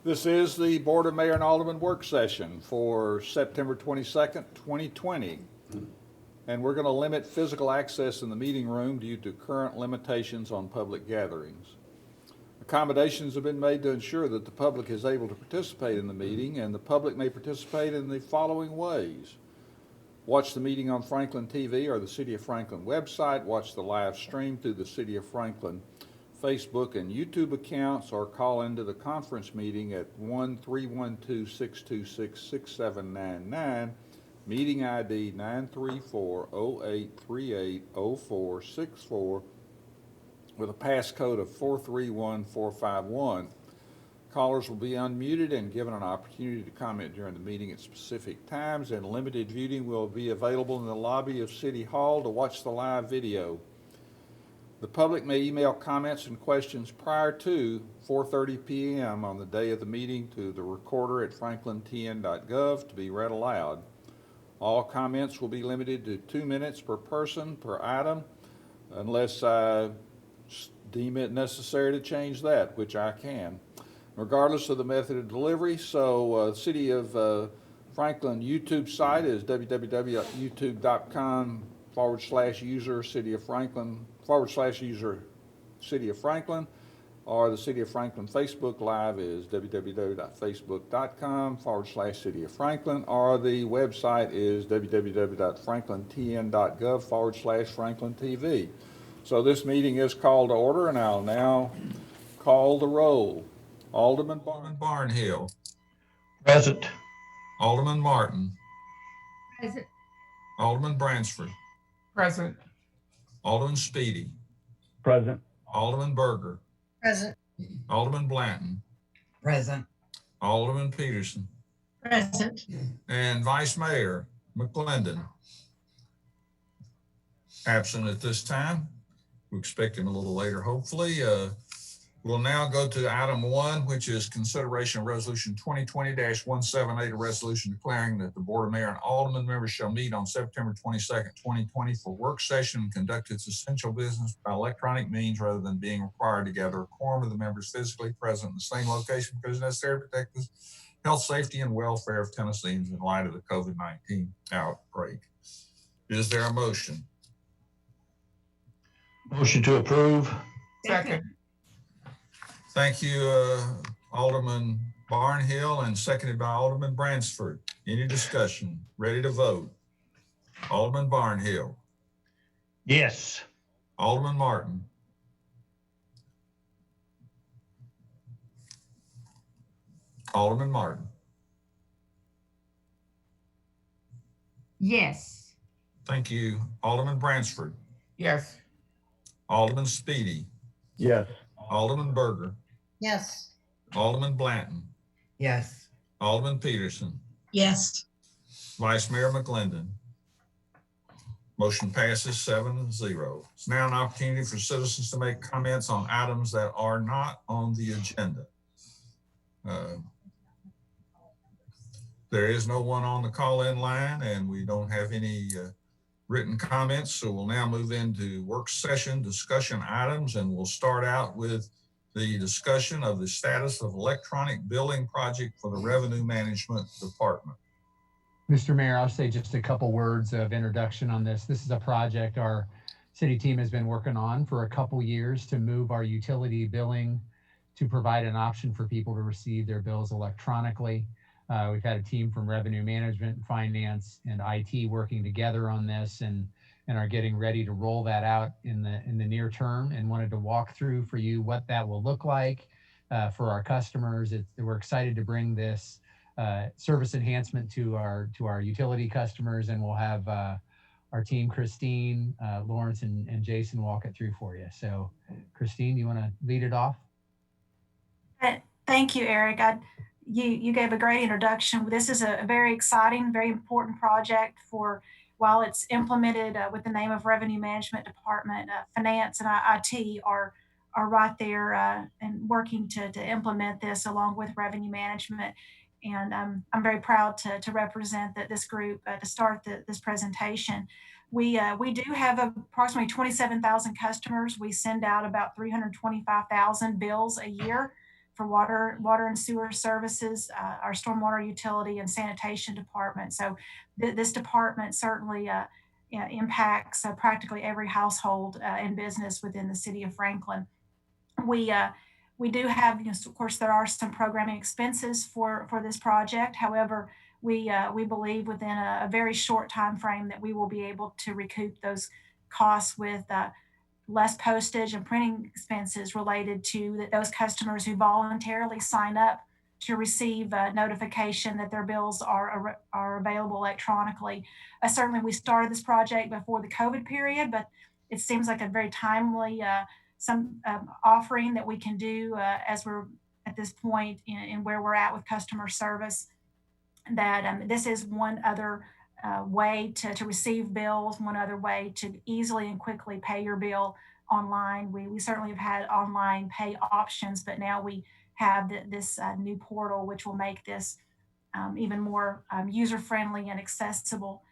This is the Board of Mayor and Alderman work session for September 22nd, 2020. And we're going to limit physical access in the meeting room due to current limitations on public gatherings. Accommodations have been made to ensure that the public is able to participate in the meeting, and the public may participate in the following ways. Watch the meeting on Franklin TV or the City of Franklin website. Watch the live stream through the City of Franklin Facebook and YouTube accounts, or call into the conference meeting at 1-312-626-6799, meeting ID 934-0838-0464 with a passcode of 431451. Callers will be unmuted and given an opportunity to comment during the meeting at specific times, and limited viewing will be available in the lobby of City Hall to watch the live video. The public may email comments and questions prior to 4:30 p.m. on the day of the meeting to the recorder at franklintn.gov to be read aloud. All comments will be limited to 2 minutes per person per item, unless I deem it necessary to change that, which I can, regardless of the method of delivery. So City of Franklin YouTube site is www.youtube.com/user City of Franklin /user City of Franklin, or the City of Franklin Facebook Live is www.facebook.com/City of Franklin, or the website is www.franklintn.gov/Franklin TV. So this meeting is called to order, and I'll now call the roll. Alderman Barnhill. Present. Alderman Martin. Present. Alderman Bransford. Present. Alderman Speedy. Present. Alderman Berger. Present. Alderman Blanton. Present. Alderman Peterson. Present. And Vice Mayor McClendon. Absent at this time. We expect him a little later, hopefully. We'll now go to item 1, which is consideration of resolution 2020-178, a resolution declaring that the Board of Mayor and Alderman members shall meet on September 22nd, 2020 for work session and conduct its essential business by electronic means rather than being required to gather a quorum of the members physically present in the same location because it's necessary to protect the health, safety, and welfare of Tennesseans in light of the COVID-19 outbreak. Is there a motion? Motion to approve. Second. Thank you, Alderman Barnhill, and seconded by Alderman Bransford. Any discussion? Ready to vote? Alderman Barnhill. Yes. Alderman Martin. Alderman Martin. Yes. Thank you. Alderman Bransford. Yes. Alderman Speedy. Yes. Alderman Berger. Yes. Alderman Blanton. Yes. Alderman Peterson. Yes. Vice Mayor McClendon. Motion passes 7-0. It's now an opportunity for citizens to make comments on items that are not on the agenda. There is no one on the call-in line, and we don't have any written comments, so we'll now move into work session discussion items, and we'll start out with the discussion of the status of electronic billing project for the Revenue Management Department. Mr. Mayor, I'll say just a couple words of introduction on this. This is a project our city team has been working on for a couple years to move our utility billing to provide an option for people to receive their bills electronically. We've had a team from Revenue Management, Finance, and IT working together on this, and are getting ready to roll that out in the near term, and wanted to walk through for you what that will look like for our customers. We're excited to bring this service enhancement to our utility customers, and we'll have our team, Christine, Lawrence, and Jason walk it through for you. So Christine, you want to lead it off? Thank you, Eric. You gave a great introduction. This is a very exciting, very important project for while it's implemented with the name of Revenue Management Department, Finance and IT are right there and working to implement this along with revenue management. And I'm very proud to represent this group to start this presentation. We do have approximately 27,000 customers. We send out about 325,000 bills a year for water and sewer services, our stormwater utility and sanitation department. So this department certainly impacts practically every household and business within the city of Franklin. We do have, of course, there are some programming expenses for this project. However, we believe within a very short time frame that we will be able to recoup those costs with less postage and printing expenses related to those customers who voluntarily sign up to receive a notification that their bills are available electronically. Certainly, we started this project before the COVID period, but it seems like a very timely offering that we can do as we're at this point in where we're at with customer service. That this is one other way to receive bills, one other way to easily and quickly pay your bill online. We certainly have had online pay options, but now we have this new portal, which will make this even more user-friendly and accessible.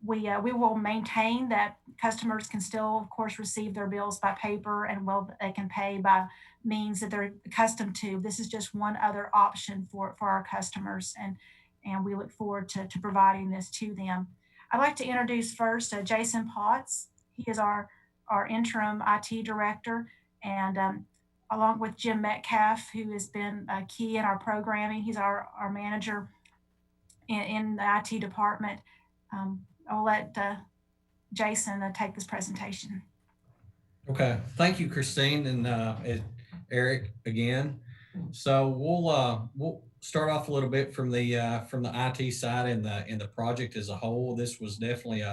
We will maintain that customers can still, of course, receive their bills by paper, and they can pay by means that they're accustomed to. This is just one other option for our customers, and we look forward to providing this to them. I'd like to introduce first Jason Potts. He is our interim IT director, and along with Jim Metcalf, who has been key in our programming. He's our manager in the IT department. I'll let Jason take this presentation. Okay, thank you, Christine, and Eric again. So we'll start off a little bit from the IT side and the project as a whole. This was definitely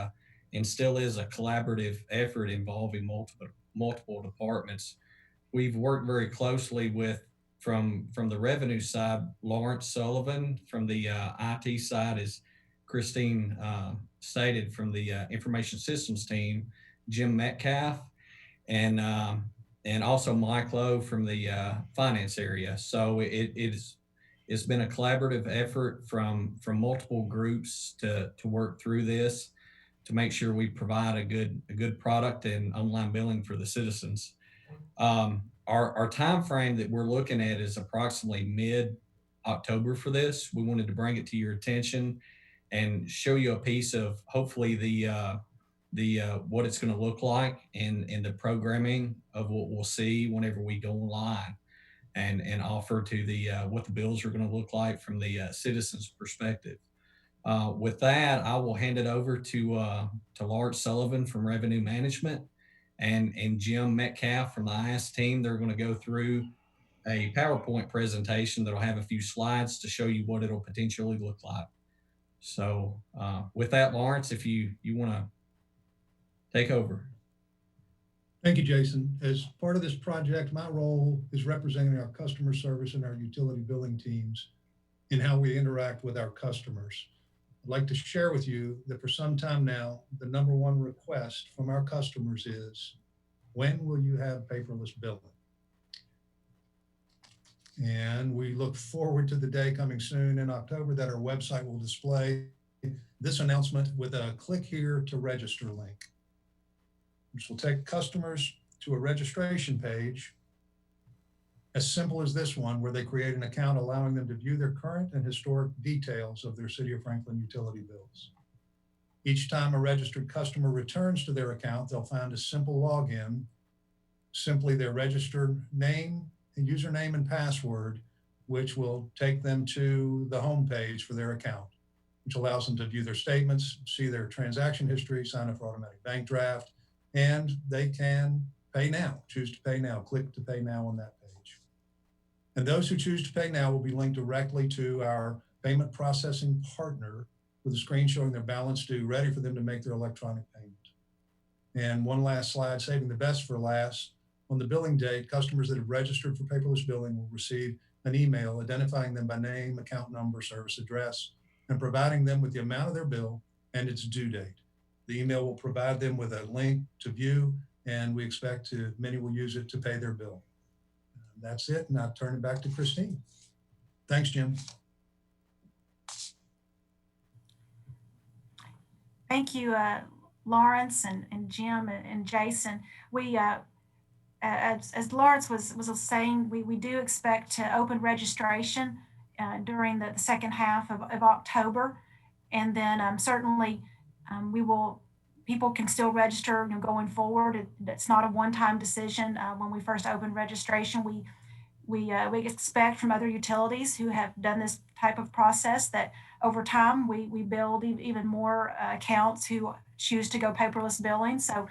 and still is a collaborative effort involving multiple departments. We've worked very closely with from the revenue side, Lawrence Sullivan. From the IT side is Christine stated, from the information systems team, Jim Metcalf, and also Mike Lowe from the finance area. So it's been a collaborative effort from multiple groups to work through this to make sure we provide a good product and online billing for the citizens. Our time frame that we're looking at is approximately mid-October for this. We wanted to bring it to your attention and show you a piece of hopefully the what it's going to look like and the programming of what we'll see whenever we go online and offer to the what the bills are going to look like from the citizens' perspective. With that, I will hand it over to Lawrence Sullivan from Revenue Management and Jim Metcalf from the IS team. They're going to go through a PowerPoint presentation that'll have a few slides to show you what it'll potentially look like. So with that, Lawrence, if you want to take over. Thank you, Jason. As part of this project, my role is representing our customer service and our utility billing teams in how we interact with our customers. I'd like to share with you that for some time now, the number one request from our customers is, when will you have paperless billing? And we look forward to the day coming soon in October that our website will display this announcement with a click here to register link, which will take customers to a registration page as simple as this one, where they create an account allowing them to view their current and historic details of their City of Franklin utility bills. Each time a registered customer returns to their account, they'll find a simple login, simply their registered name and username and password, which will take them to the home page for their account, which allows them to view their statements, see their transaction history, sign up for automatic bank draft, and they can pay now, choose to pay now, click to pay now on that page. And those who choose to pay now will be linked directly to our payment processing partner with a screen showing their balance due, ready for them to make their electronic payment. And one last slide, saving the best for last. On the billing date, customers that have registered for paperless billing will receive an email identifying them by name, account number, service address, and providing them with the amount of their bill and its due date. The email will provide them with a link to view, and we expect many will use it to pay their bill. That's it, and I'll turn it back to Christine. Thanks, Jim. Thank you, Lawrence and Jim and Jason. We, as Lawrence was saying, we do expect to open registration during the second half of October. And then certainly people can still register going forward. It's not a one-time decision. When we first opened registration, we expect from other utilities who have done this type of process that over time we build even more accounts who choose to go paperless billing. So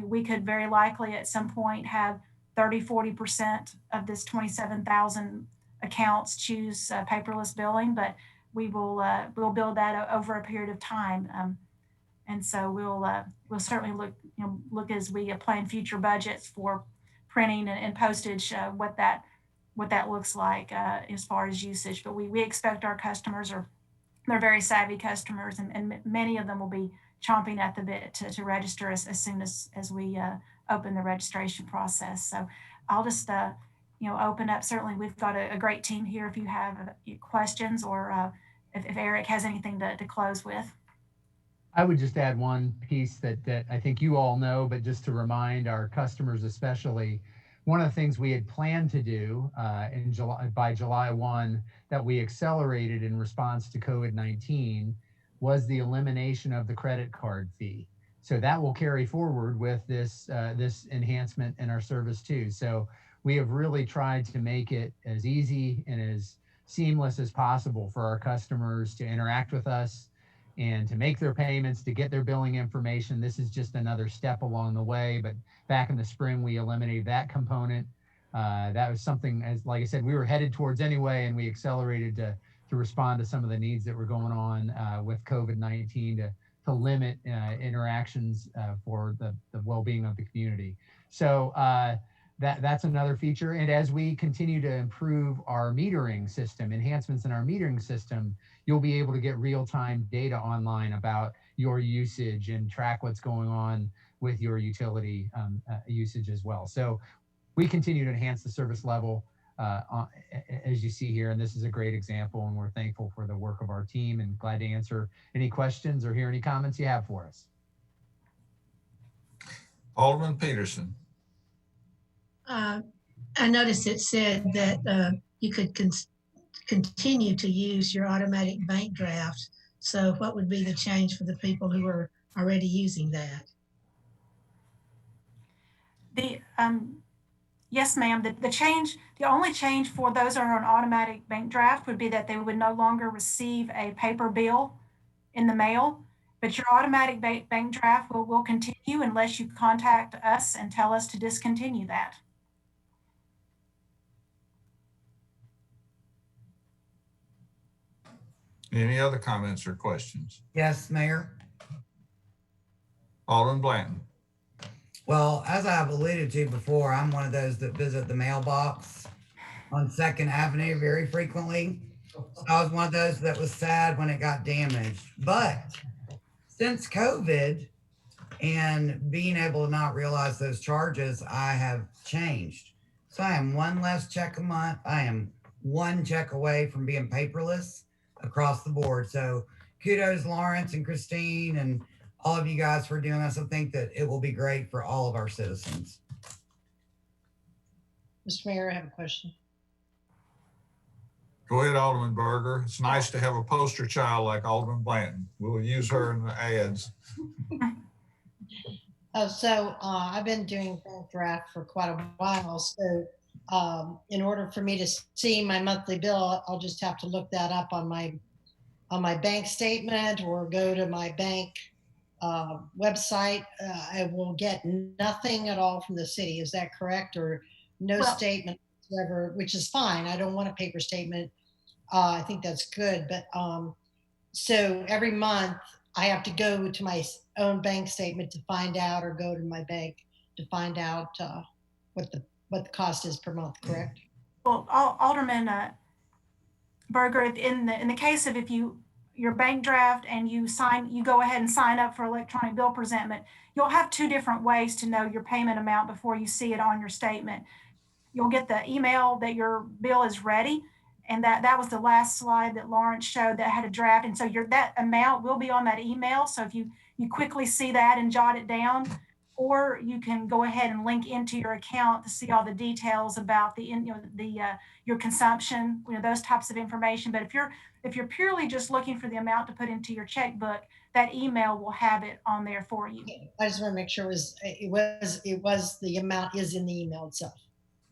we could very likely at some point have 30-40% of this 27,000 accounts choose paperless billing, but we'll build that over a period of time. And so we'll certainly look as we plan future budgets for printing and postage, what that looks like as far as usage. But we expect our customers they're very savvy customers, and many of them will be chomping at the bit to register as soon as we open the registration process. So I'll just open up. Certainly we've got a great team here if you have questions, or if Eric has anything to close with. I would just add one piece that I think you all know, but just to remind our customers especially, one of the things we had planned to do by July 1 that we accelerated in response to COVID-19 was the elimination of the credit card fee. So that will carry forward with this enhancement in our service too. So we have really tried to make it as easy and as seamless as possible for our customers to interact with us and to make their payments, to get their billing information. This is just another step along the way, but back in the spring, we eliminated that component. That was something, as like I said, we were headed towards anyway, and we accelerated to respond to some of the needs that were going on with COVID-19 to limit interactions for the well-being of the community. So that's another feature. And as we continue to improve our metering system, enhancements in our metering system, you'll be able to get real-time data online about your usage and track what's going on with your utility usage as well. So we continue to enhance the service level as you see here, and this is a great example, and we're thankful for the work of our team and glad to answer any questions or hear any comments you have for us. Alderman Peterson. I noticed it said that you could continue to use your automatic bank draft. So what would be the change for the people who are already using that? Yes, ma'am. The only change for those who are on automatic bank draft would be that they would no longer receive a paper bill in the mail, but your automatic bank draft will continue unless you contact us and tell us to discontinue that. Any other comments or questions? Yes, Mayor. Alderman Blanton. Well, as I've alluded to before, I'm one of those that visit the mailbox on 2nd Avenue very frequently. I was one of those that was sad when it got damaged. But since COVID and being able to not realize those charges, I have changed. So I am one less check a month. I am one check away from being paperless across the board. So kudos, Lawrence and Christine and all of you guys for doing this. I think that it will be great for all of our citizens. Mr. Mayor, I have a question. Go ahead, Alderman Berger. It's nice to have a poster child like Alderman Blanton. We'll use her in the ads. I've been doing bank draft for quite a while. So in order for me to see my monthly bill, I'll just have to look that up on my bank statement or go to my bank website. I will get nothing at all from the city. Is that correct? Or no statement whatsoever, which is fine. I don't want a paper statement. I think that's good. But so every month I have to go to my own bank statement to find out, or go to my bank to find out what the cost is per month, correct? Well, Alderman Berger, in the case of if you your bank draft and you go ahead and sign up for electronic bill presentment, you'll have two different ways to know your payment amount before you see it on your statement. You'll get the email that your bill is ready. And that was the last slide that Lawrence showed that had a draft. And so that amount will be on that email. So if you quickly see that and jot it down, or you can go ahead and link into your account to see all the details about your consumption, those types of information. But if you're purely just looking for the amount to put into your checkbook, that email will have it on there for you. I just want to make sure it was the amount is in the email itself.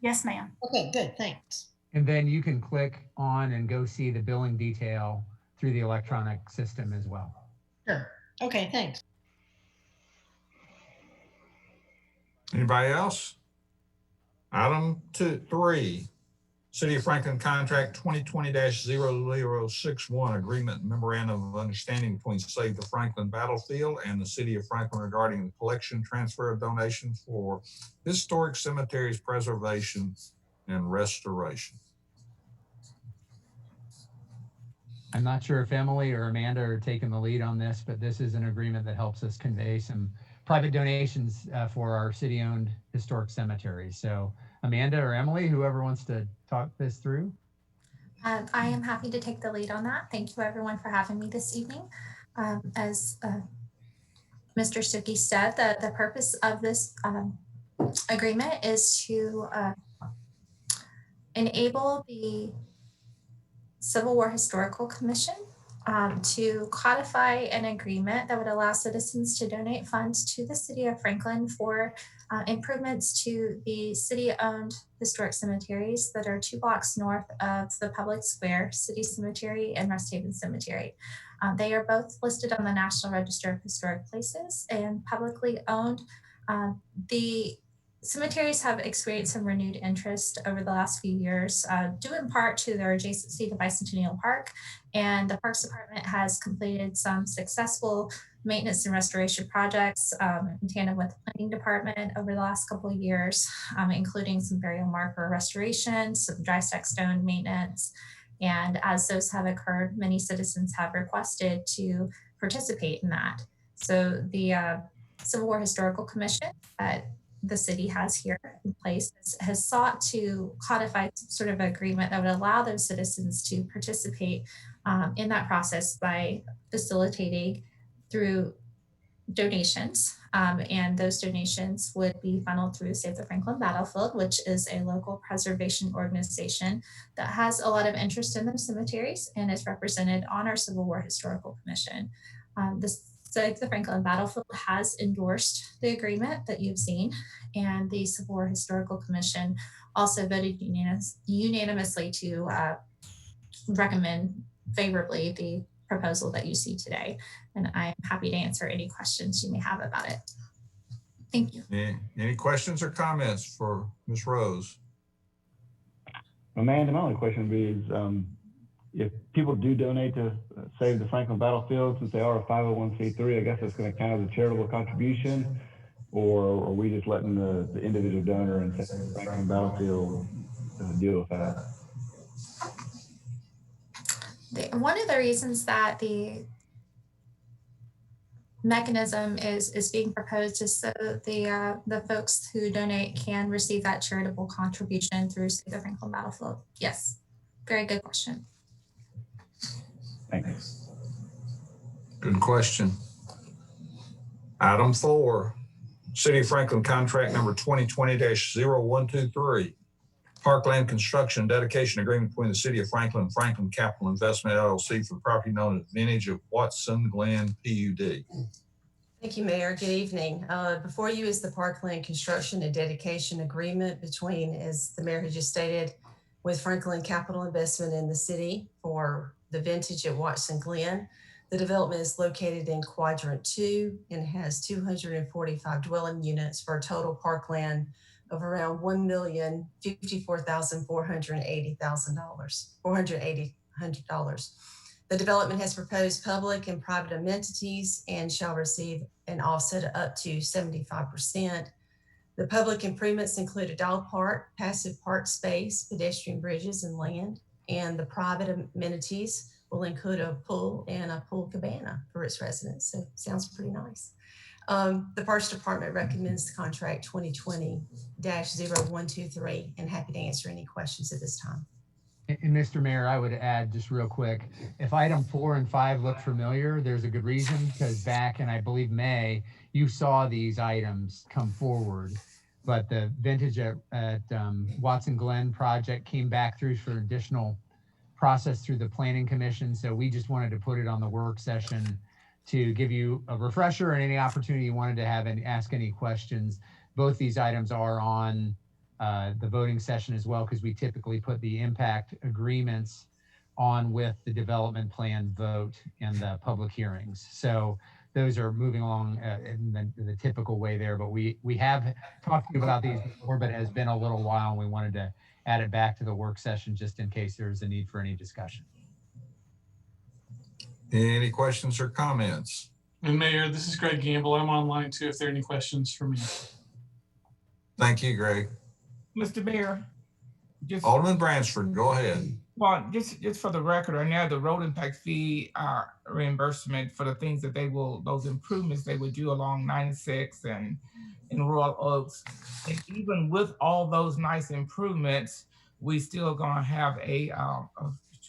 Yes, ma'am. Okay, good, thanks. And then you can click on and go see the billing detail through the electronic system as well. Sure. Okay, thanks. Anybody else? Item 3, City of Franklin Contract 2020-0061, Agreement Memorandum of Understanding between Save the Franklin Battlefield and the City of Franklin regarding the collection, transfer of donations for historic cemeteries preservation and restoration. I'm not sure if Emily or Amanda are taking the lead on this, but this is an agreement that helps us convey some private donations for our city-owned historic cemeteries. So Amanda or Emily, whoever wants to talk this through. I am happy to take the lead on that. Thank you everyone for having me this evening. As Mr. Stuckey said, the purpose of this agreement is to enable the Civil War Historical Commission to codify an agreement that would allow citizens to donate funds to the City of Franklin for improvements to the city-owned historic cemeteries that are 2 blocks north of the public square, City Cemetery and Rest Haven Cemetery. They are both listed on the National Register of Historic Places and publicly owned. The cemeteries have experienced some renewed interest over the last few years, due in part to their adjacency to Bicentennial Park. And the Parks Department has completed some successful maintenance and restoration projects in tandem with the Planning Department over the last couple of years, including some burial marker restoration, some dry stack stone maintenance. And as those have occurred, many citizens have requested to participate in that. So the Civil War Historical Commission the city has here in place has sought to codify some sort of agreement that would allow those citizens to participate in that process by facilitating through donations. And those donations would be funneled through Save the Franklin Battlefield, which is a local preservation organization that has a lot of interest in those cemeteries and is represented on our Civil War Historical Commission. Save the Franklin Battlefield has endorsed the agreement that you've seen, and the Civil War Historical Commission also voted unanimously to recommend favorably the proposal that you see today. And I'm happy to answer any questions you may have about it. Thank you. Any questions or comments for Ms. Rose? Amanda, my only question would be is, if people do donate to Save the Franklin Battlefield, since they are a 501c3, I guess that's going to count as a charitable contribution, or are we just letting the individual donor and Save the Franklin Battlefield deal with that? One of the reasons that the mechanism is being proposed is so the folks who donate can receive that charitable contribution through Save the Franklin Battlefield. Yes, very good question. Thanks. Good question. Item 4, City of Franklin Contract number 2020-0123. Parkland Construction Dedication Agreement between the City of Franklin and Franklin Capital Investment LLC for the property known as Vintage of Watson Glen PUD. Thank you, Mayor. Good evening. Before you is the Parkland Construction and Dedication Agreement between, as the Mayor had just stated, with Franklin Capital Investment in the city for the Vintage at Watson Glen. The development is located in Quadrant 2 and has 245 dwelling units for a total parkland of around $1,054,480. The development has proposed public and private amenities and shall receive an offset of up to 75%. The public improvements include a dog park, passive park space, pedestrian bridges and land, and the private amenities will include a pool and a pool cabana for its residents. So sounds pretty nice. The Parks Department recommends the contract 2020-0123 and happy to answer any questions at this time. And Mr. Mayor, I would add just real quick, if item 4 and 5 look familiar, there's a good reason, because back in, I believe, May, you saw these items come forward, but the vintage at Watson Glen project came back through for additional process through the Planning Commission. So we just wanted to put it on the work session to give you a refresher and any opportunity you wanted to have and ask any questions. Both these items are on the voting session as well, because we typically put the impact agreements on with the development plan vote and the public hearings. So those are moving along in the typical way there, but we have talked to you about these before, but it has been a little while and we wanted to add it back to the work session just in case there's a need for any discussion. Any questions or comments? And Mayor, this is Greg Gamble. I'm online too if there are any questions for me. Thank you, Greg. Mr. Mayor, Alderman Bransford, go ahead. well, just for the record, I know the road impact fee reimbursement for the things that those improvements they would do along 96 and in Royal Oaks. And even with all those nice improvements, we still gonna have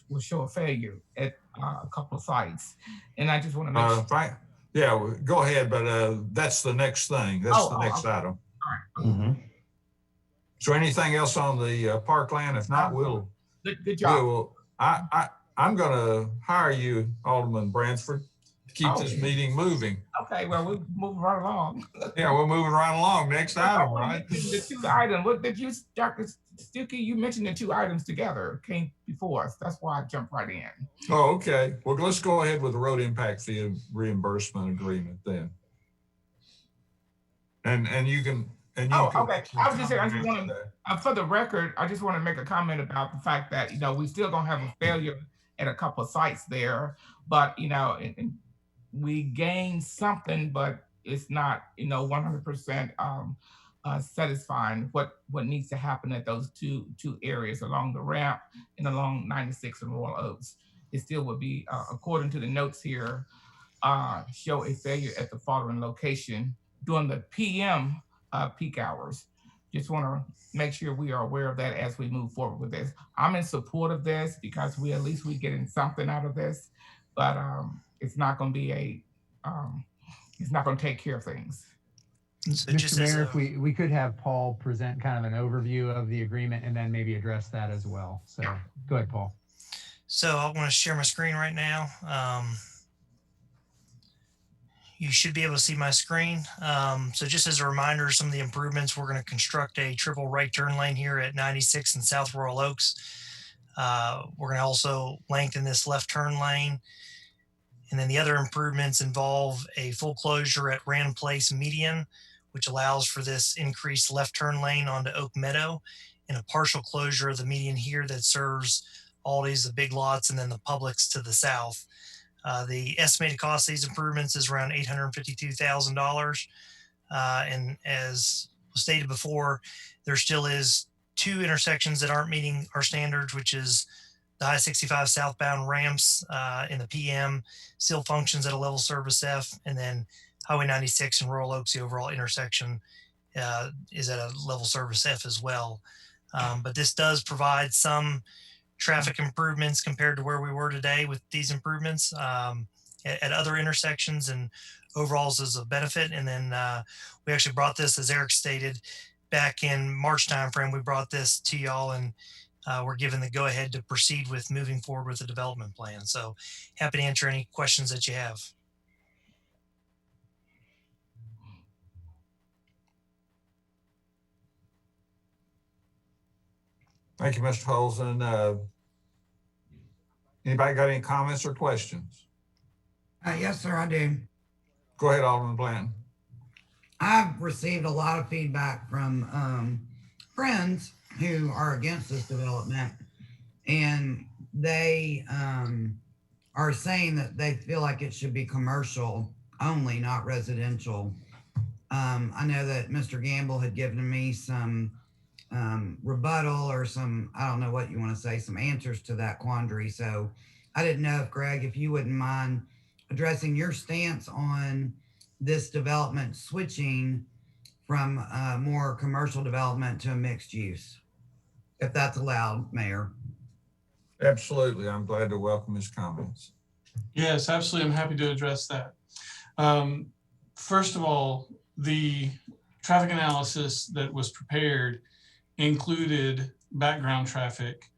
will show a failure at a couple of sites. And I just want to make sure. Yeah, go ahead, but that's the next thing. That's the next item. All right. So anything else on the parkland? If not, we'll. Good job. I'm going to hire you, Alderman Bransford, to keep this meeting moving. Okay, well, we're moving right along. Yeah, we're moving right along. Next item, right? The 2 items. What did you, Dr. Stuckey, you mentioned the 2 items together came before us. That's why I jumped right in. Oh, okay. Well, let's go ahead with the road impact fee reimbursement agreement then. And you can. Okay. I was just saying, I just want to, for the record, I just want to make a comment about the fact that, we still gonna have a failure at a couple of sites there, but, and we gained something, but it's not, 100% satisfying what needs to happen at those two areas along the ramp and along 96 and Royal Oaks. It still would be, according to the notes here, show a failure at the following location during the PM peak hours. Just want to make sure we are aware of that as we move forward with this. I'm in support of this because we getting something out of this, but it's not going to be it's not going to take care of things. So Mr. Mayor, if we could have Paul present kind of an overview of the agreement and then maybe address that as well. So go ahead, Paul. So I want to share my screen right now. You should be able to see my screen. So just as a reminder, some of the improvements, we're going to construct a triple right turn lane here at 96 and South Royal Oaks. We're going to also lengthen this left turn lane. And then the other improvements involve a full closure at Rand Place median, which allows for this increased left turn lane onto Oak Meadow, and a partial closure of the median here that serves Aldi's, the Big Lots, and then the Publix to the south. The estimated cost of these improvements is around $852,000. And as was stated before, there still is 2 intersections that aren't meeting our standards, which is the I-65 southbound ramps in the PM still functions at a level service F, and then Highway 96 and Royal Oaks, the overall intersection is at a level service F as well. But this does provide some traffic improvements compared to where we were today with these improvements at other intersections, and overalls is a benefit. And then we actually brought this, as Eric stated, back in March timeframe. We brought this to y'all, and we're given the go ahead to proceed with moving forward with the development plan. So happy to answer any questions that you have. Thank you, Mr. Holzen. Anybody got any comments or questions? Yes, sir, I do. Go ahead, Alderman Blanton. I've received a lot of feedback from friends who are against this development, and they are saying that they feel like it should be commercial only, not residential. I know that Mr. Gamble had given me some rebuttal or some, I don't know what you want to say, some answers to that quandary. So I didn't know if Greg, if you wouldn't mind addressing your stance on this development switching from more commercial development to a mixed use, if that's allowed, Mayor. Absolutely. I'm glad to welcome his comments. Yes, absolutely. I'm happy to address that. First of all, the traffic analysis that was prepared included background traffic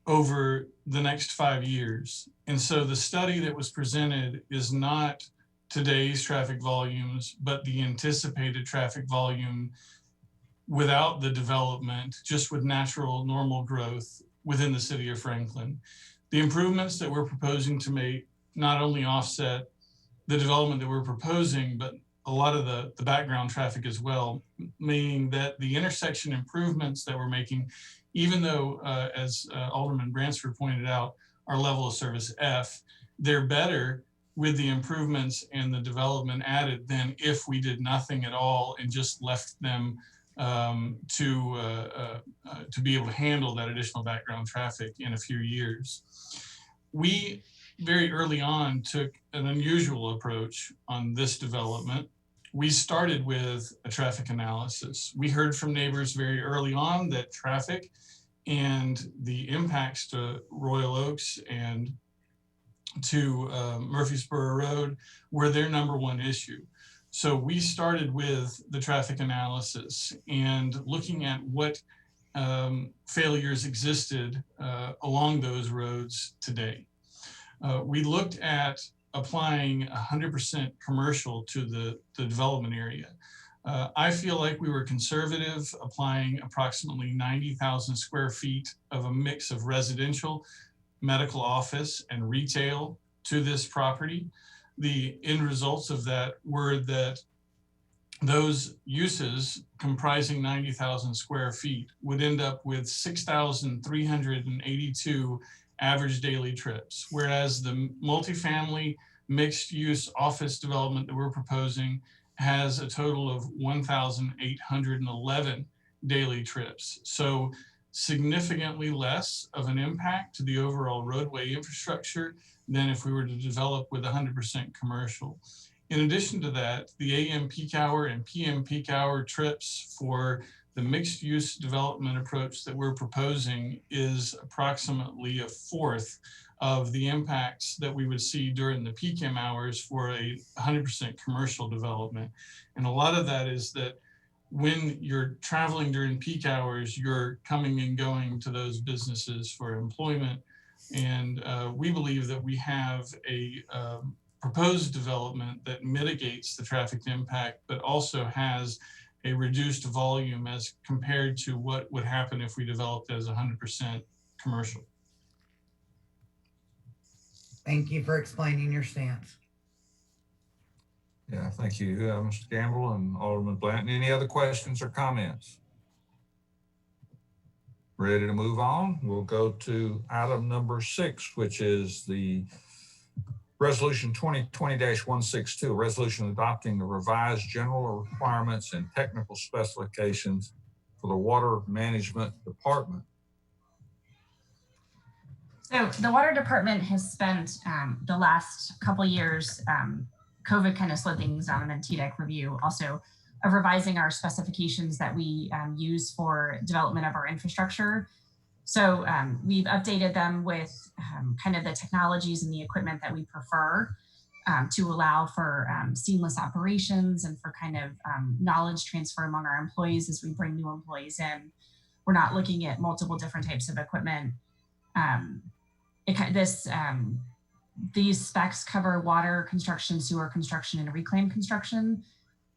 over the next 5 years. And so the study that was presented is not today's traffic volumes, but the anticipated traffic volume without the development, just with natural normal growth within the city of Franklin. The improvements that we're proposing to make not only offset the development that we're proposing, but a lot of the background traffic as well, meaning that the intersection improvements that we're making, even though, as Alderman Bransford pointed out, our level of service F, they're better with the improvements and the development added than if we did nothing at all and just left them to be able to handle that additional background traffic in a few years. We very early on took an unusual approach on this development. We started with a traffic analysis. We heard from neighbors very early on that traffic and the impacts to Royal Oaks and to Murfreesboro Road were their #1 issue. So we started with the traffic analysis and looking at what failures existed along those roads today. We looked at applying 100% commercial to the development area. I feel like we were conservative, applying approximately 90,000 square feet of a mix of residential, medical office, and retail to this property. The end results of that were that those uses comprising 90,000 square feet would end up with 6,382 average daily trips, whereas the multifamily mixed use office development that we're proposing has a total of 1,811 daily trips. So significantly less of an impact to the overall roadway infrastructure than if we were to develop with 100% commercial. In addition to that, the AM peak hour and PM peak hour trips for the mixed use development approach that we're proposing is approximately a fourth of the impacts that we would see during the PM hours for a 100% commercial development. And a lot of that is that when you're traveling during peak hours, you're coming and going to those businesses for employment. And we believe that we have a proposed development that mitigates the traffic impact, but also has a reduced volume as compared to what would happen if we developed as 100% commercial. Thank you for explaining your stance. Yeah, thank you, Mr. Gamble and Alderman Blanton. Any other questions or comments? Ready to move on? We'll go to item number 6, which is the Resolution 2020-162, a resolution adopting the revised general requirements and technical specifications for the Water Management Department. So the Water Department has spent the last couple years, COVID kind of slowed things down, and then TDEC review also of revising our specifications that we use for development of our infrastructure. So we've updated them with kind of the technologies and the equipment that we prefer to allow for seamless operations and for kind of knowledge transfer among our employees as we bring new employees in. We're not looking at multiple different types of equipment. These specs cover water construction, sewer construction, and reclaim construction.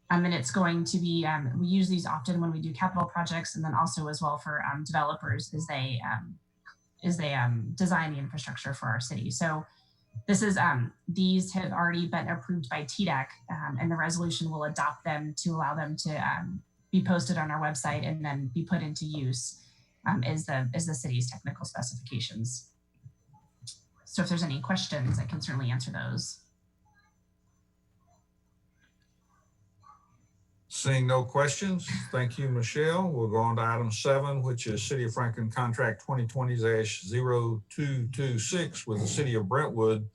And it's going to be, we use these often when we do capital projects, and then also as well for developers as they design the infrastructure for our city. So this is, these have already been approved by TDEC, and the resolution will adopt them to allow them to be posted on our website and then be put into use as the city's technical specifications. So if there's any questions, I can certainly answer those. Seeing no questions, thank you, Michelle. We'll go on to item 7, which is City of Franklin Contract 2020-0226 with the City of Brentwood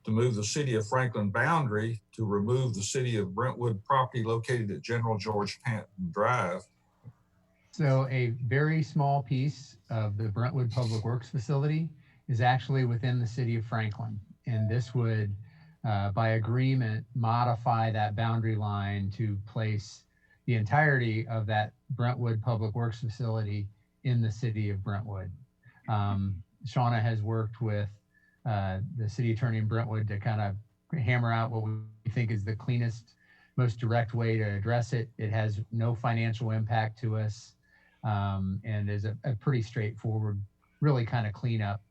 to move the City of Franklin boundary to remove the City of Brentwood property located at General George Patton Drive. So a very small piece of the Brentwood Public Works facility is actually within the City of Franklin. And this would, by agreement, modify that boundary line to place the entirety of that Brentwood Public Works facility in the City of Brentwood. Shauna has worked with the city attorney in Brentwood to kind of hammer out what we think is the cleanest, most direct way to address it. It has no financial impact to us, and is a pretty straightforward, really kind of clean up.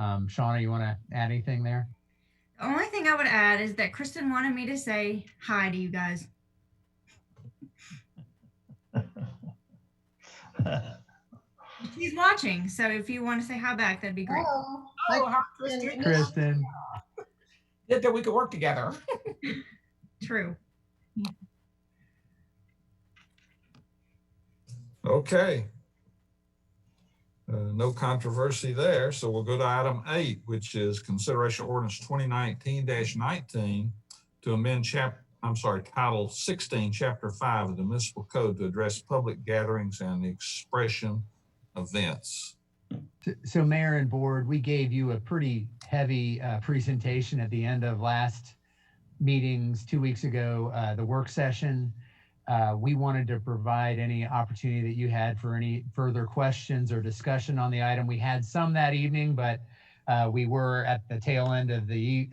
Shauna, you want to add anything there? The only thing I would add is that Kristen wanted me to say hi to you guys. She's watching, so if you want to say hi back, that'd be great. Oh, hi, Kristen. Kristen. Good that we could work together. True. Okay. No controversy there. So we'll go to item 8, which is consideration ordinance 2019-19 to amend Title 16, Chapter 5 of the Municipal Code to address public gatherings and expression events. So Mayor and Board, we gave you a pretty heavy presentation at the end of last meetings 2 weeks ago, the work session. We wanted to provide any opportunity that you had for any further questions or discussion on the item. We had some that evening, but we were at the tail end of the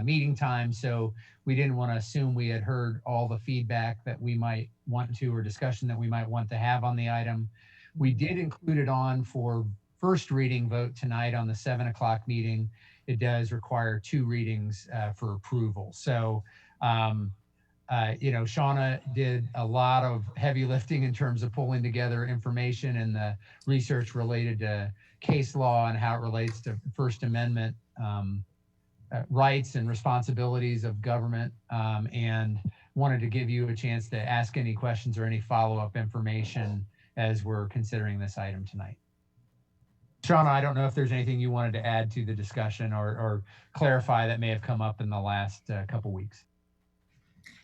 meeting time, so we didn't want to assume we had heard all the feedback that we might want to, or discussion that we might want to have on the item. We did include it on for first reading vote tonight on the 7 o'clock meeting. It does require 2 readings for approval. So, Shauna did a lot of heavy lifting in terms of pulling together information and the research related to case law and how it relates to First Amendment rights and responsibilities of government, and wanted to give you a chance to ask any questions or any follow-up information as we're considering this item tonight. Shauna, I don't know if there's anything you wanted to add to the discussion or clarify that may have come up in the last couple weeks.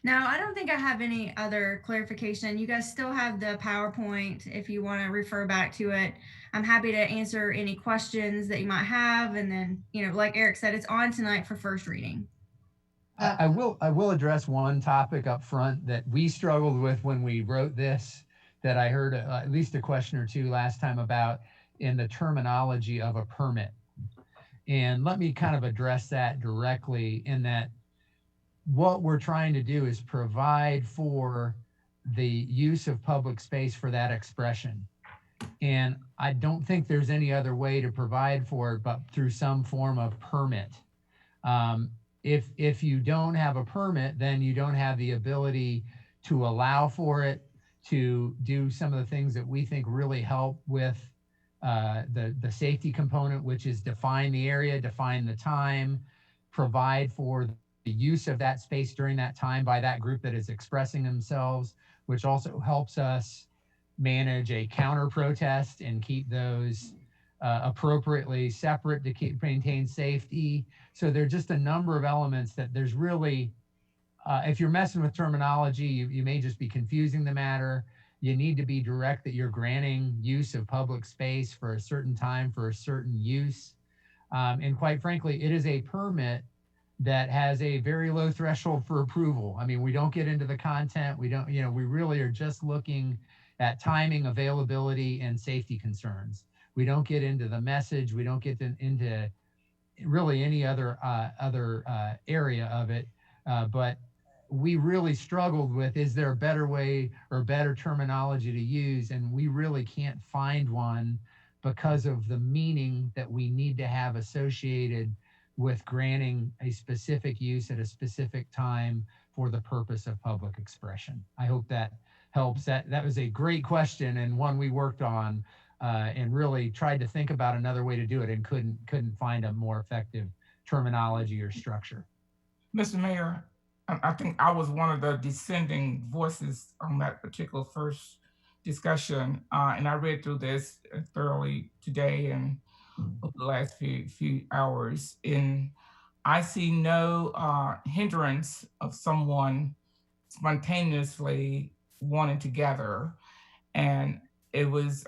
No, I don't think I have any other clarification. You guys still have the PowerPoint if you want to refer back to it. I'm happy to answer any questions that you might have. And then, like Eric said, it's on tonight for first reading. I will address one topic up front that we struggled with when we wrote this, that I heard at least a question or two last time about, in the terminology of a permit. And let me kind of address that directly, in that what we're trying to do is provide for the use of public space for that expression. And I don't think there's any other way to provide for it but through some form of permit. If you don't have a permit, then you don't have the ability to allow for it, to do some of the things that we think really help with the safety component, which is define the area, define the time, provide for the use of that space during that time by that group that is expressing themselves, which also helps us manage a counter protest and keep those appropriately separate to maintain safety. So there's just a number of elements that there's really, if you're messing with terminology, you may just be confusing the matter. You need to be direct that you're granting use of public space for a certain time for a certain use. And quite frankly, it is a permit that has a very low threshold for approval. I mean, we don't get into the content. We don't, we really are just looking at timing, availability, and safety concerns. We don't get into the message. We don't get into really any other area of it. But we really struggled with, is there a better way or better terminology to use? And we really can't find one because of the meaning that we need to have associated with granting a specific use at a specific time for the purpose of public expression. I hope that helps. That was a great question, and one we worked on and really tried to think about another way to do it, and couldn't find a more effective terminology or structure. Mr. Mayor, I think I was one of the dissenting voices on that particular first discussion, and I read through this thoroughly today and over the last few hours, and I see no hindrance of someone spontaneously wanting to gather. And it was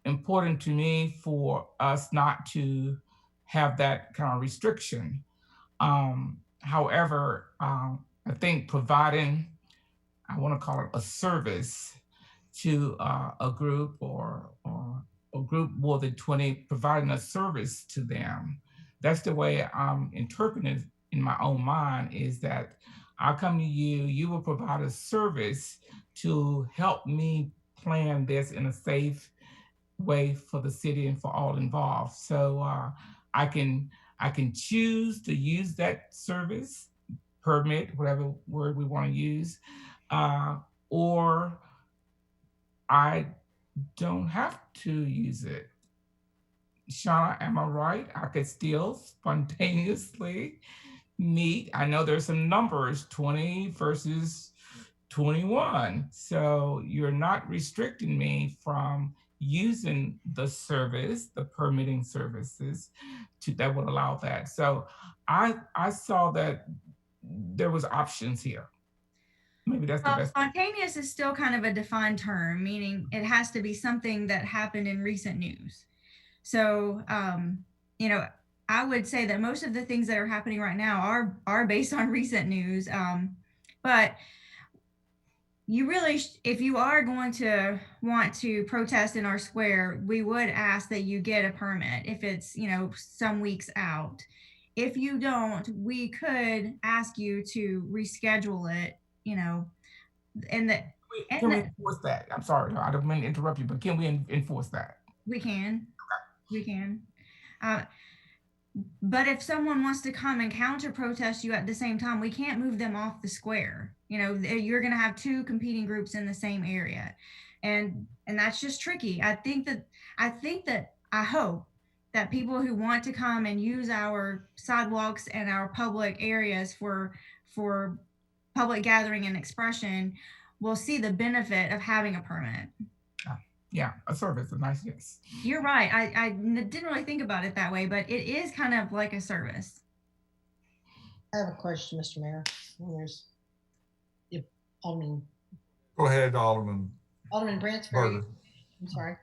important to me for us not to have that kind of restriction. However, I think providing, I want to call it a service to a group or a group more than 20, providing a service to them. That's the way I'm interpreting it in my own mind, is that I come to you, you will provide a service to help me plan this in a safe way for the city and for all involved. So I can choose to use that service, permit, whatever word we want to use, or I don't have to use it. Shauna, am I right? I could still spontaneously meet. I know there's some numbers, 20 versus 21. So you're not restricting me from using the service, the permitting services that would allow that. So I saw that there was options here. Maybe that's the Well, best. spontaneous is still kind of a defined term, meaning it has to be something that happened in recent news. So, you know, I would say that most of the things that are happening right now are based on recent news. But you really, if you are going to want to protest in our square, we would ask that you get a permit if it's, you know, some weeks out. If you don't, we could ask you to reschedule it, you know, and that. Can we enforce that? I'm sorry, I don't mean to interrupt you, but can we enforce that? We can. We can. But if someone wants to come and counter protest you at the same time, we can't move them off the square. You know, you're going to have two competing groups in the same area. And that's just tricky. I hope that people who want to come and use our sidewalks and our public areas for public gathering and expression will see the benefit of having a permit. Yeah, a service, a nice yes. You're right. I didn't really think about it that way, but it is kind of like a service. I have a question, Mr. Mayor. There's Alderman. Go ahead, Alderman. Alderman Bransford. I'm sorry.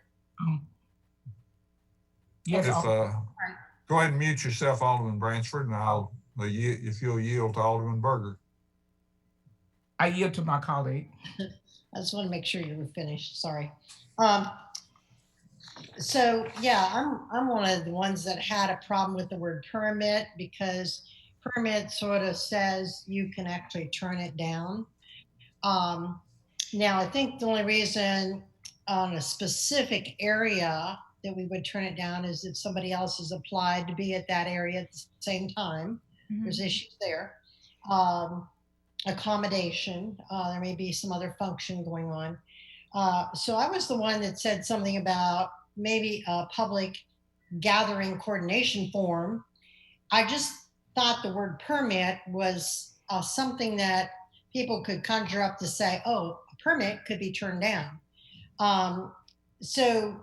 Yes. Go ahead and mute yourself, Alderman Bransford, and if you'll yield to Alderman Berger. I yield to my colleague. I just want to make sure you were finished. Sorry. So yeah, I'm one of the ones that had a problem with the word permit, because permit sort of says you can actually turn it down. Now I think the only reason on a specific area that we would turn it down is if somebody else has applied to be at that area at the same time. Mm-hmm. There's issues there. Accommodation, there may be some other function going on. So I was the one that said something about maybe a public gathering coordination form. I just thought the word permit was something that people could conjure up to say, oh, a permit could be turned down. So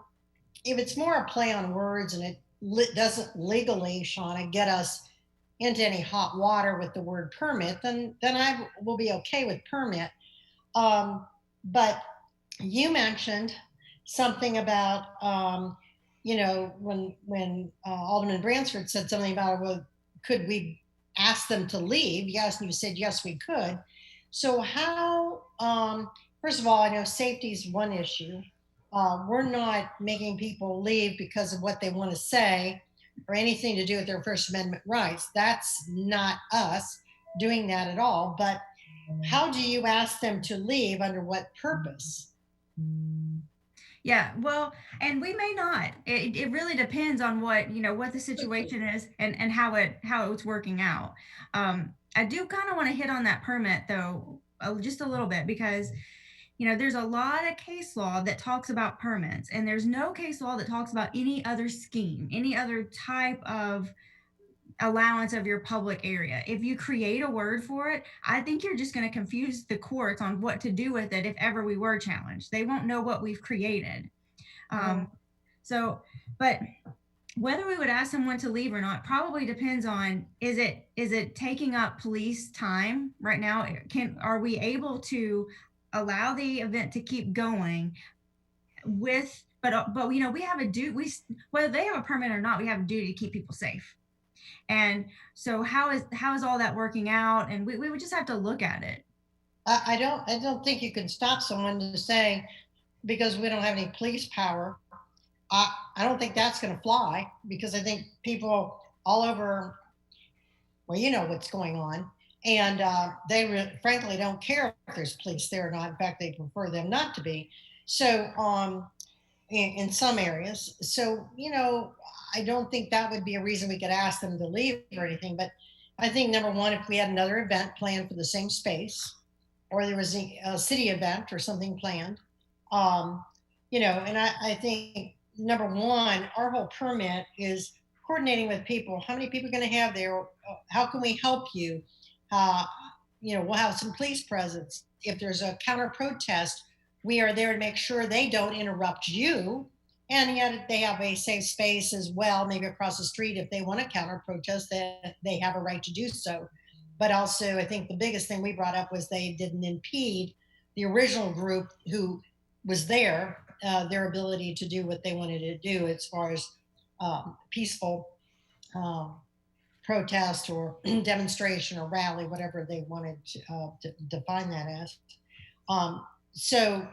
if it's more a play on words and it doesn't legally, Shauna, get us into any hot water with the word permit, then I will be okay with permit. But you mentioned something about, you know, when Alderman Bransford said something about, well, could we ask them to leave? Yes, and you said, yes, we could. So how, first of all, I know safety is one issue. We're not making people leave because of what they want to say or anything to do with their First Amendment rights. That's not us doing that at all. But how do you ask them to leave, under what purpose? Yeah, well, and we may not. It really depends on what, you know, what the situation is and how it's working out. I do kind of want to hit on that permit though, just a little bit, because, you know, there's a lot of case law that talks about permits, and there's no case law that talks about any other scheme, any other type of allowance of your public area. If you create a word for it, I think you're just going to confuse the courts on what to do with it if ever we were challenged. They won't know what we've created. So, but whether we would ask someone to leave or not probably depends on, is it taking up police time right now? Are we able to allow the event to keep going with, but you know, we have a duty, whether they have a permit or not, we have a duty to keep people safe. And so how is all that working out? And we would just have to look at it. I don't think you can stop someone to say, because we don't have any police power. I don't think that's going to fly, because I think people all over, well, you know what's going on, and they frankly don't care if there's police there or not. In fact, they prefer them not to be. So in some areas, so you know, I don't think that would be a reason we could ask them to leave or anything. But I think number one, if we had another event planned for the same space, or there was a city event or something planned, you know, and I think number one, our whole permit is coordinating with people. How many people are going to have there? How can we help you? You know, we'll have some police presence. If there's a counter protest, we are there to make sure they don't interrupt you. And yet they have a safe space as well, maybe across the street. If they want to counter protest, that they have a right to do so. But also, I think the biggest thing we brought up was they didn't impede the original group who was there, their ability to do what they wanted to do as far as peaceful protest or demonstration or rally, whatever they wanted to define that as. So,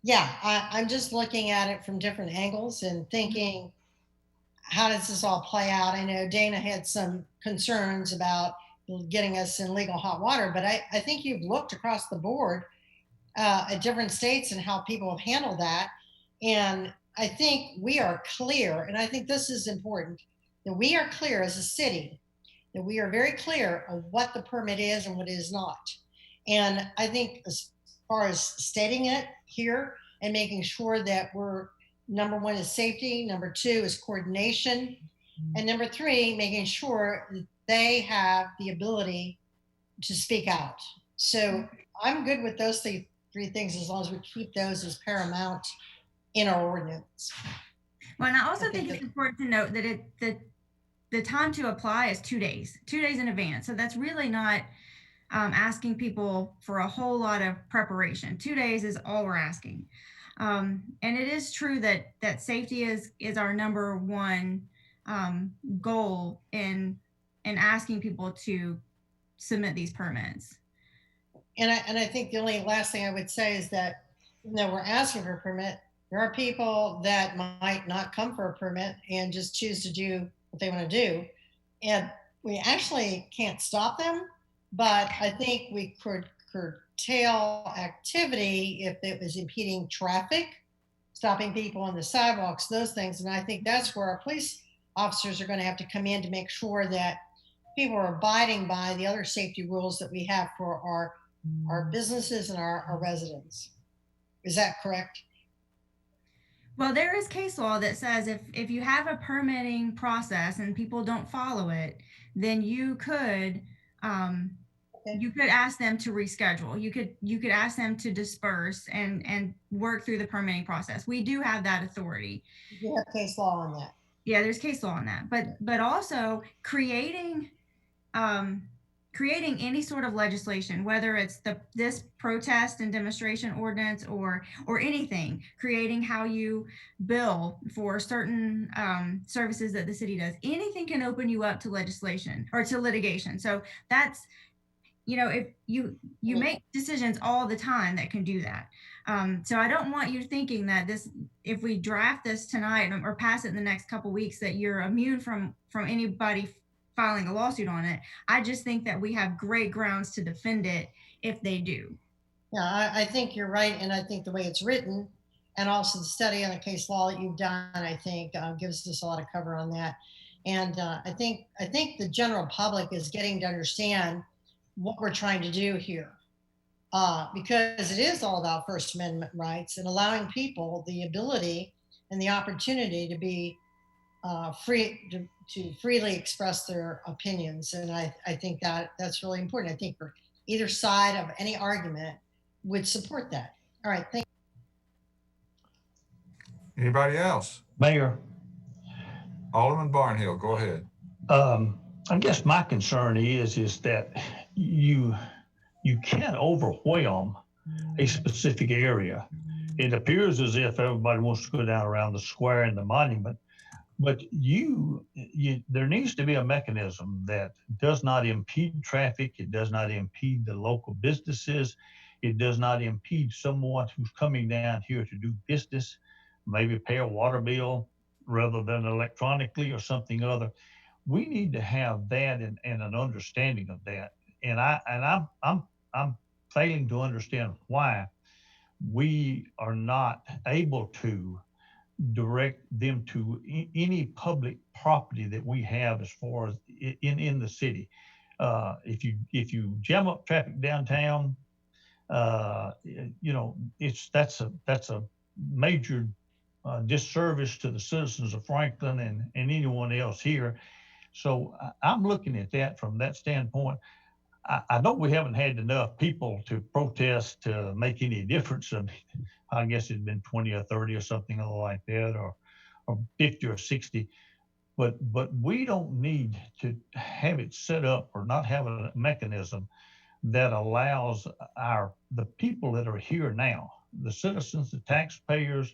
yeah, I'm just looking at it from different angles and thinking, how does this all play out? I know Dana had some concerns about getting us in legal hot water, but I think you've looked across the board at different states and how people have handled that. And I think we are clear, and I think this is important, that we are clear as a city, that we are very clear of what the permit is and what it is not. And I think as far as stating it here and making sure that we're, number one is safety, number two is coordination, and number three, making sure that they have the ability to speak out. So I'm good with those three things as long as we keep those as paramount in our ordinance. Well, and I also think it's important to note that the time to apply is 2 days in advance. So that's really not asking people for a whole lot of preparation. 2 days is all we're asking. And it is true that safety is our number one goal in asking people to submit these permits. And I think the only last thing I would say is that, even though we're asking for a permit, there are people that might not come for a permit and just choose to do what they want to do. And we actually can't stop them, but I think we could curtail activity if it was impeding traffic, stopping people on the sidewalks, those things. And I think that's where our police officers are going to have to come in to make sure that people are abiding by the other safety rules that we have for our businesses and our residents. Is that correct? Well, there is case law that says if you have a permitting process and people don't follow it, then you could ask them to reschedule. You could ask them to disperse and work through the permitting process. We do have that authority. You have case law on that. Yeah, there's case law on that. But also creating any sort of legislation, whether it's this protest and demonstration ordinance or anything, creating how you bill for certain services that the city does, anything can open you up to legislation or to litigation. So that's, you know, if you make decisions all the time that can do that. So I don't want you thinking that if we draft this tonight or pass it in the next couple of weeks, that you're immune from anybody filing a lawsuit on it. I just think that we have great grounds to defend it if they do. Yeah, I think you're right. And I think the way it's written and also the study on the case law that you've done, I think gives us a lot of cover on that. And I think the general public is getting to understand what we're trying to do here, because it is all about First Amendment rights and allowing people the ability and the opportunity to be to freely express their opinions. And I think that that's really important. I think for either side of any argument would support that. All right, thank you. Anybody else? Mayor, Alderman Barnhill, go ahead. I guess my concern is that you can't overwhelm a specific area. It appears as if everybody wants to go down around the square and the monument, but there needs to be a mechanism that does not impede traffic. It does not impede the local businesses. It does not impede someone who's coming down here to do business, maybe pay a water bill rather than electronically or something other. We need to have that and an understanding of that. And I'm failing to understand why we are not able to direct them to any public property that we have as far as in the city. If you jam up traffic downtown, that's a major disservice to the citizens of Franklin and anyone else here. So I'm looking at that from that standpoint. I know we haven't had enough people to protest to make any difference. I guess it's been 20 or 30 or something like that, or 50 or 60. But we don't need to have it set up or not have a mechanism that allows the people that are here now, the citizens, the taxpayers,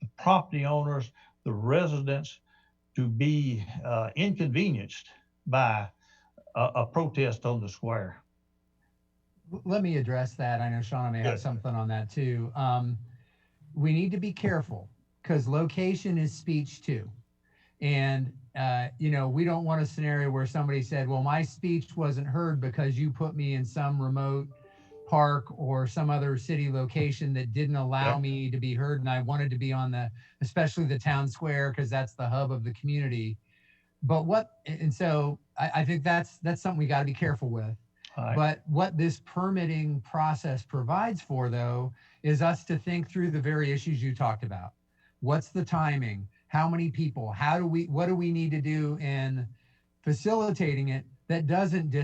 the property owners, the residents, to be inconvenienced by a protest on the square. Let me address that. I know Shauna may have something on that too. We need to be careful because location is speech too. And, we don't want a scenario where somebody said, well, my speech wasn't heard because you put me in some remote park or some other city location that didn't allow me to be heard. And I wanted to be on especially the town square, because that's the hub of the community. So I think that's something we got to be careful with. Right. But what this permitting process provides for, though, is us to think through the very issues you talked about. What's the timing? How many people? What do we need to do in facilitating it that doesn't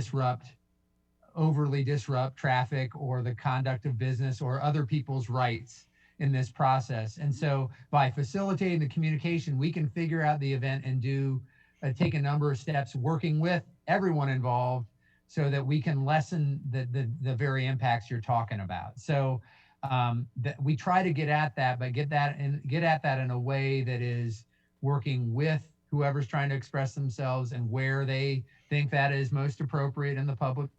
overly disrupt traffic or the conduct of business or other people's rights in this process? And so by facilitating the communication, we can figure out the event and take a number of steps working with everyone involved so that we can lessen the very impacts you're talking about. So that we try to get at that, but get at that in a way that is working with whoever's trying to express themselves and where they think that is most appropriate in the public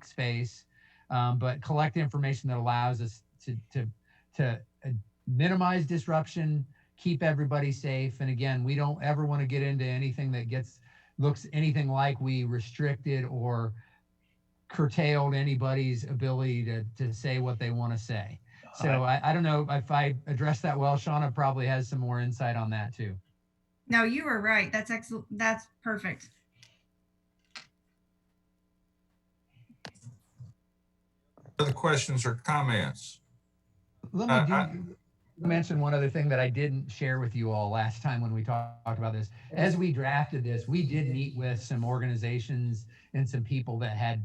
space, but collect information that allows us to minimize disruption, keep everybody safe. And again, we don't ever want to get into anything that looks anything like we restricted or curtailed anybody's ability to say what they want to say. So I don't know if I addressed that well. Shauna probably has some more insight on that too. No, you were right. That's excellent. That's perfect. Other questions or comments? Let me mention one other thing that I didn't share with you all last time when we talked about this. As we drafted this, we did meet with some organizations and some people that had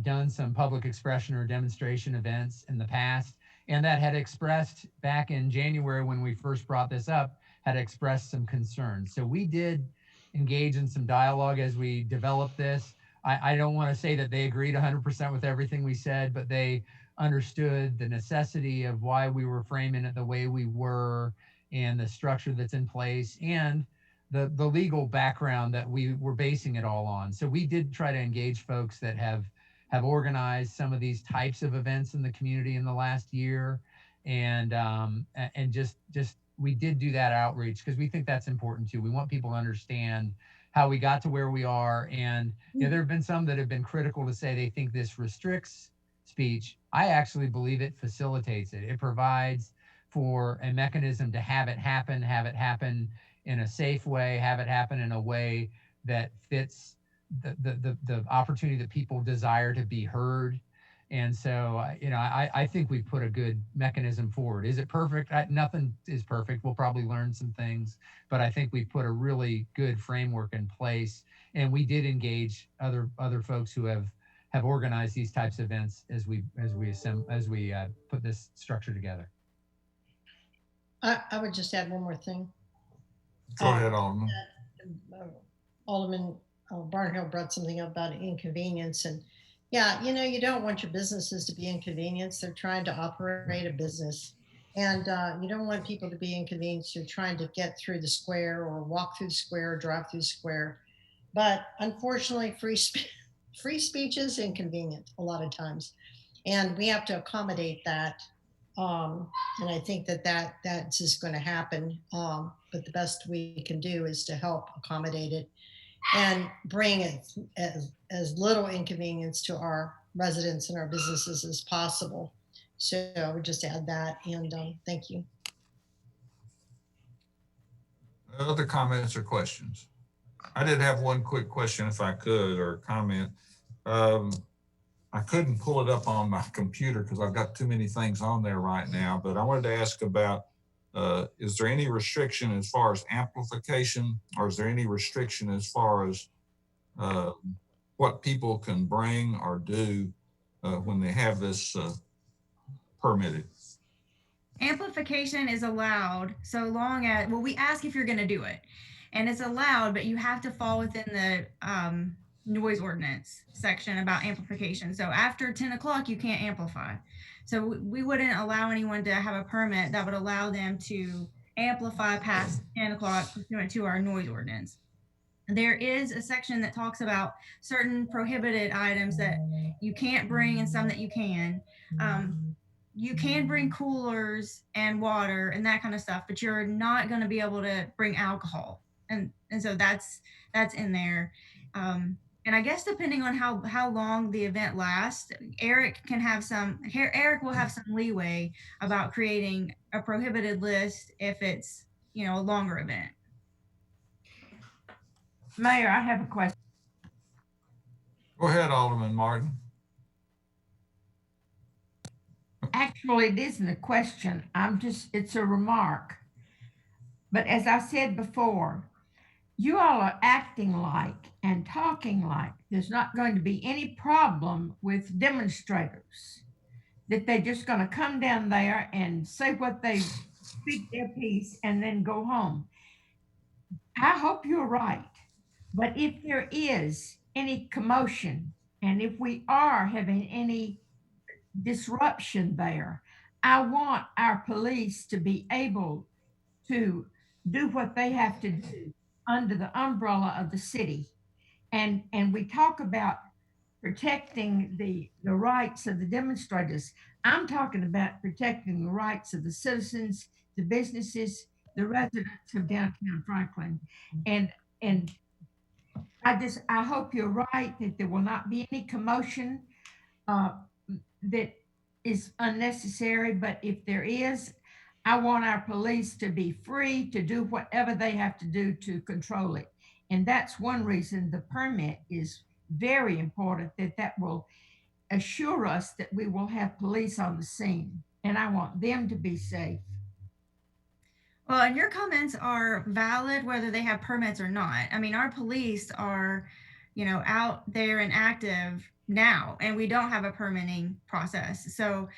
done some public expression or demonstration events in the past, and that had expressed back in January when we first brought this up, had expressed some concerns. So we did engage in some dialogue as we developed this. I don't want to say that they agreed 100% with everything we said, but they understood the necessity of why we were framing it the way we were and the structure that's in place and the legal background that we were basing it all on. So we did try to engage folks that have organized some of these types of events in the community in the last year. And just we did do that outreach because we think that's important too. We want people to understand how we got to where we are. And there have been some that have been critical to say they think this restricts speech. I actually believe it facilitates it. It provides for a mechanism to have it happen in a safe way, have it happen in a way that fits the opportunity that people desire to be heard. And so, I think we put a good mechanism forward. Is it perfect? Nothing is perfect. We'll probably learn some things, but I think we put a really good framework in place. And we did engage other folks who have organized these types of events as we put this structure together. I would just add one more thing. Go ahead, Alderman. Alderman Barnhill brought something up about inconvenience, and yeah, you don't want your businesses to be inconvenienced. They're trying to operate a business, and you don't want people to be inconvenienced. You're trying to get through the square or walk through the square or drive through the square. But unfortunately, free speech is inconvenient a lot of times, and we have to accommodate that. And I think that's just going to happen. But the best we can do is to help accommodate it and bring it as little inconvenience to our residents and our businesses as possible. So I would just add that, and thank you. Other comments or questions? I did have one quick question, if I could, or comment. I couldn't pull it up on my computer because I've got too many things on there right now, but I wanted to ask about, is there any restriction as far as amplification, or is there any restriction as far as what people can bring or do when they have this permitted? Amplification is allowed so long as, well, we ask if you're going to do it, and it's allowed, but you have to fall within the noise ordinance section about amplification. So after 10 o'clock, you can't amplify. So we wouldn't allow anyone to have a permit that would allow them to amplify past 10 o'clock pursuant to our noise ordinance. There is a section that talks about certain prohibited items that you can't bring and some that you can. You can bring coolers and water and that kind of stuff, but you're not going to be able to bring alcohol. And so that's in there. And I guess depending on how long the event lasts, Eric will have some leeway about creating a prohibited list if it's, a longer event. Mayor, I have a question. Go ahead, Alderman Martin. Actually, it isn't a question. It's a remark. But as I said before, you all are acting like and talking like there's not going to be any problem with demonstrators, that they're just going to come down there and say what they speak their piece and then go home. I hope you're right. But if there is any commotion and if we are having any disruption there, I want our police to be able to do what they have to do under the umbrella of the city. And we talk about protecting the rights of the demonstrators. I'm talking about protecting the rights of the citizens, the businesses, the residents of downtown Franklin. And I hope you're right that there will not be any commotion that is unnecessary, but if there is, I want our police to be free to do whatever they have to do to control it. And that's one reason the permit is very important, that will assure us that we will have police on the scene. And I want them to be safe. Well, and your comments are valid whether they have permits or not. I mean, our police are, out there and active now, and we don't have a permitting process. So,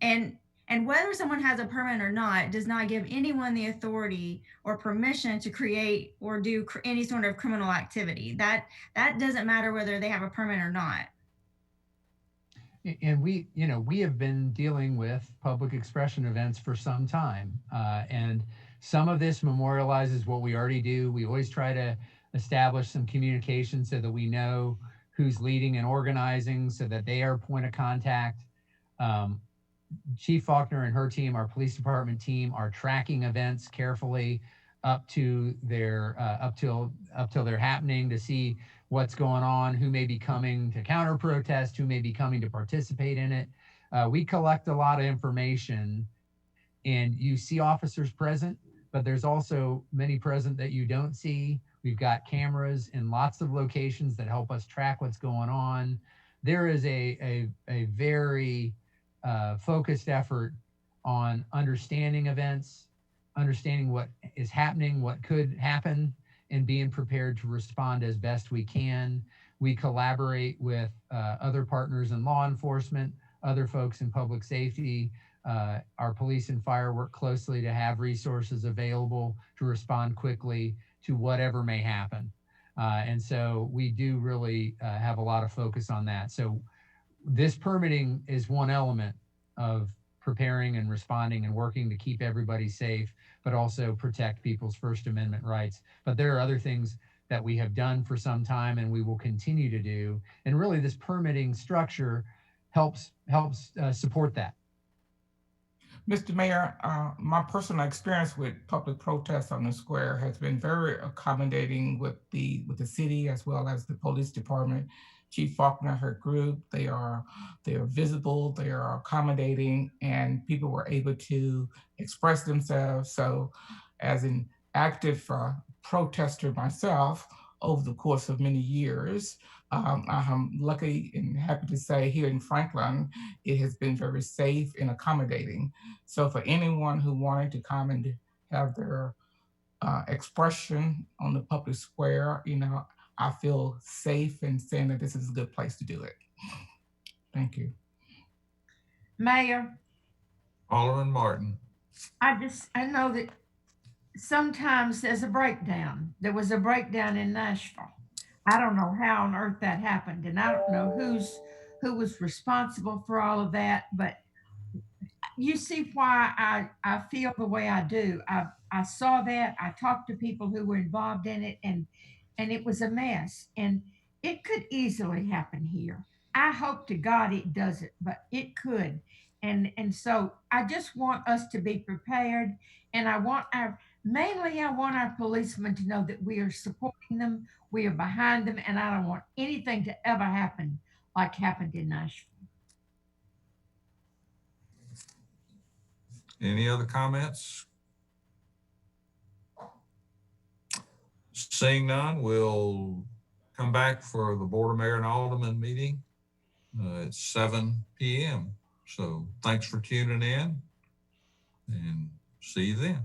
and whether someone has a permit or not does not give anyone the authority or permission to create or do any sort of criminal activity. That doesn't matter whether they have a permit or not. And we have been dealing with public expression events for some time. And some of this memorializes what we already do. We always try to establish some communication so that we know who's leading and organizing, so that they are a point of contact. Chief Faulkner and her team, our police department team, are tracking events carefully up to their up till they're happening, to see what's going on, who may be coming to counter protest, who may be coming to participate in it. We collect a lot of information, and you see officers present, but there's also many present that you don't see. We've got cameras in lots of locations that help us track what's going on. there is a very focused effort on understanding events, understanding what is happening, what could happen, and being prepared to respond as best we can. We collaborate with other partners in law enforcement, other folks in public safety. Our police and fire work closely to have resources available to respond quickly to whatever may happen. And so we do really have a lot of focus on that. So this permitting is one element of preparing and responding and working to keep everybody safe, but also protect people's First Amendment rights. But there are other things that we have done for some time and we will continue to do. And really this permitting structure helps support that. Mr. Mayor, my personal experience with public protests on the square has been very accommodating with the city as well as the police department. Chief Faulkner, her group, they are visible, they are accommodating, and people were able to express themselves. So as an active protester myself over the course of many years, I'm lucky and happy to say here in Franklin, it has been very safe and accommodating. So for anyone who wanted to come and have their expression on the public square, you know, I feel safe in saying that this is a good place to do it. Thank you. Mayor, Alderman Martin. I know that sometimes there's a breakdown. There was a breakdown in Nashville. I don't know how on earth that happened, and I don't know who was responsible for all of that, but you see why I feel the way I do. I saw that, I talked to people who were involved in it, and it was a mess, and it could easily happen here. I hope to God it doesn't, but it could. And so I just want us to be prepared, and I want our policemen to know that we are supporting them, we are behind them, and I don't want anything to ever happen like happened in Nashville. Any other comments? Seeing none, we'll come back for the Board of Mayor and Alderman meeting at 7 p.m. So thanks for tuning in and see you then.